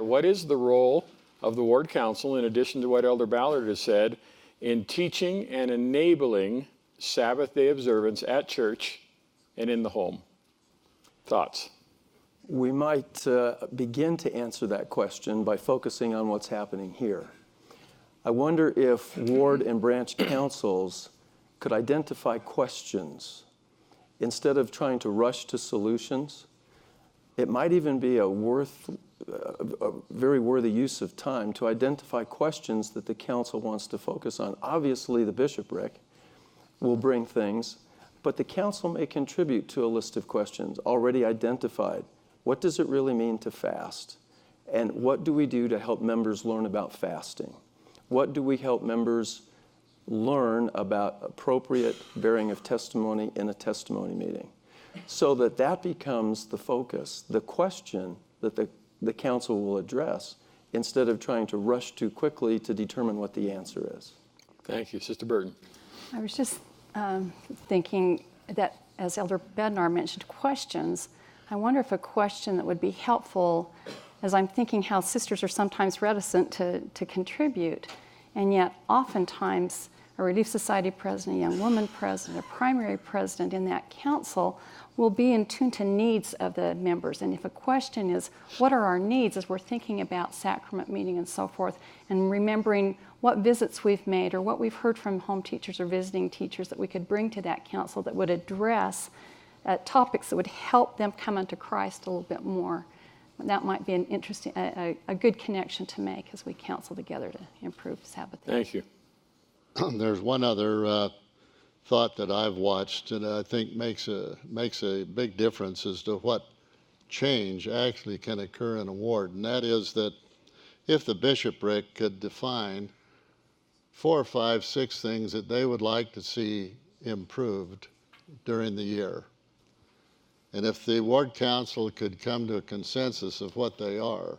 What is the role of the Ward Council, in addition to what Elder Ballard has said, in teaching and enabling Sabbath day observance at church and in the home? Thoughts? We might begin to answer that question by focusing on what's happening here. I wonder if ward and branch councils could identify questions instead of trying to rush to solutions. It might even be a very worthy use of time to identify questions that the council wants to focus on. Obviously, the bishopric will bring things, but the council may contribute to a list of questions already identified. What does it really mean to fast? And what do we do to help members learn about fasting? What do we help members learn about appropriate bearing of testimony in a testimony meeting? So that becomes the focus, the question that the council will address, instead of trying to rush too quickly to determine what the answer is. Thank you. Sister Burton. I was just thinking that, as Elder Bednar mentioned, questions. I wonder if a question that would be helpful, as I'm thinking how sisters are sometimes reticent to contribute, and yet oftentimes a Relief Society president, a young woman president, a primary president in that council will be in tune to needs of the members. And if a question is, what are our needs as we're thinking about sacrament meeting and so forth, and remembering what visits we've made or what we've heard from home teachers or visiting teachers that we could bring to that council that would address topics that would help them come unto Christ a little bit more. That might be an interesting, a good connection to make as we counsel together to improve Sabbath. Thank you. There's one other thought that I've watched and I think makes a big difference as to what change actually can occur in a ward, and that is that if the bishopric could define 4, 5, 6 things that they would like to see improved during the year, and if the ward council could come to a consensus of what they are,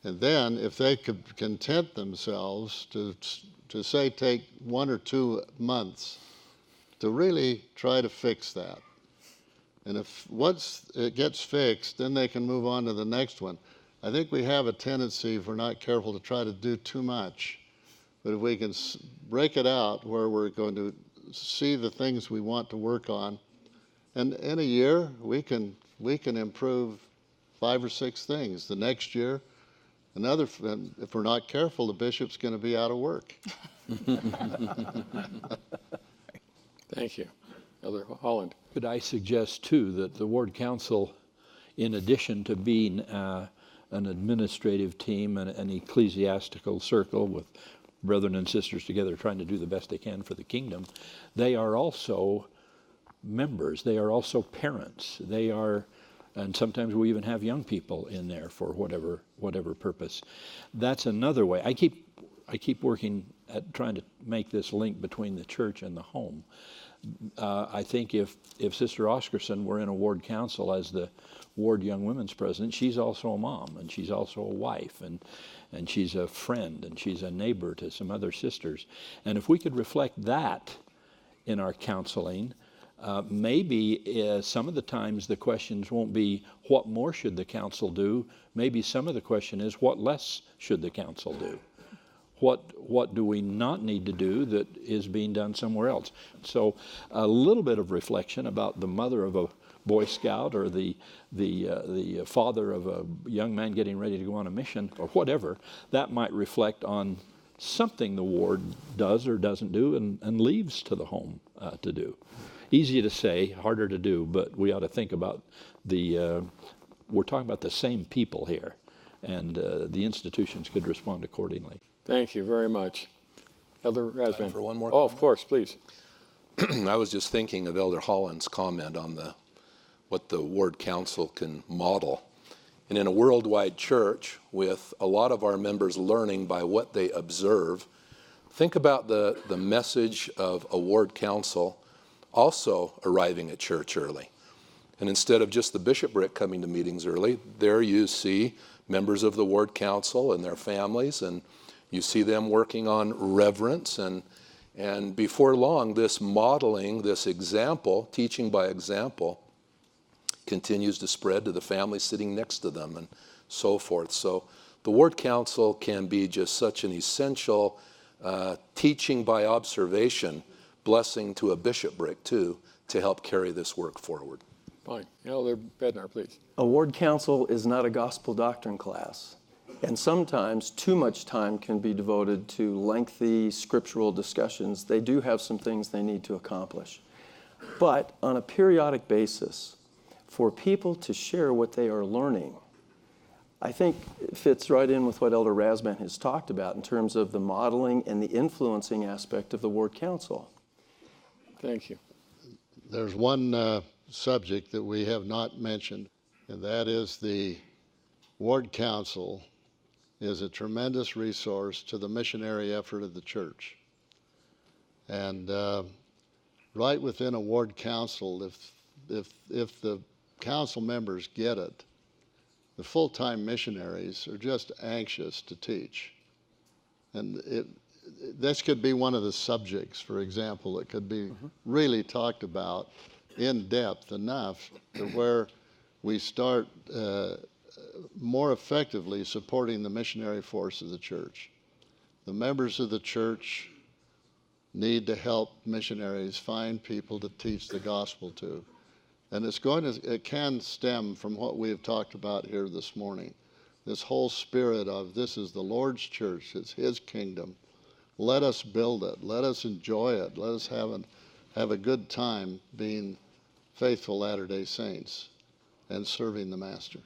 and then if they could content themselves to say take 1 or 2 months to really try to fix that. And if once it gets fixed, then they can move on to the next one. I think we have a tendency, if we're not careful, to try to do too much. But if we can break it out where we're going to see the things we want to work on, and in a year we can improve 5 or 6 things. The next year, another. If we're not careful, the bishop's going to be out of work. Thank you. Elder Holland. Could I suggest, too, that the ward council, in addition to being an administrative team and an ecclesiastical circle with brethren and sisters together trying to do the best they can for the kingdom, they are also members. They are also parents. They are, and sometimes we even have young people in there for whatever purpose. That's another way. I keep working at trying to make this link between the church and the home. I think if Sister Oscarson were in a ward council as the ward young women's president, she's also a mom, and she's also a wife, and she's a friend, and she's a neighbor to some other sisters. And if we could reflect that in our counseling, maybe some of the times the questions won't be what more should the council do. Maybe some of the question is what less should the council do. What do we not need to do that is being done somewhere else? So a little bit of reflection about the mother of a Boy Scout or the father of a young man getting ready to go on a mission or whatever, that might reflect on something the ward does or doesn't do and leaves to the home to do. Easy to say, harder to do, but we ought to think about we're talking about the same people here, and the institutions could respond accordingly. Thank you very much. Elder Rasman. For one more comment? Of course, please. I was just thinking of Elder Holland's comment on what the ward council can model. And in a worldwide church with a lot of our members learning by what they observe, think about the message of a ward council also arriving at church early. And instead of just the bishopric coming to meetings early, there you see members of the ward council and their families, and you see them working on reverence, and before long, this modeling, this example, teaching by example, continues to spread to the family sitting next to them. And so forth. So the Ward Council can be just such an essential teaching by observation blessing to a bishopric too, to help carry this work forward. Fine. Elder Bednar, please. A ward council is not a gospel doctrine class, and sometimes too much time can be devoted to lengthy scriptural discussions. They do have some things they need to accomplish. But on a periodic basis, for people to share what they are learning, I think it fits right in with what Elder Rasband has talked about in terms of the modeling and the influencing aspect of the ward council. Thank you. There's one subject that we have not mentioned, and that is the ward council is a tremendous resource to the missionary effort of the church. And right within a ward council, if the council members get it, the full-time missionaries are just anxious to teach. And this could be one of the subjects, for example, that could be really talked about in depth enough to where we start more effectively supporting the missionary force of the church. The members of the church need to help missionaries find people to teach the gospel to. And it can stem from what we have talked about here this morning. This whole spirit of this is the Lord's church, it's His kingdom. Let us build it, let us enjoy it, let us have a good time being faithful Latter-day Saints and serving the Master.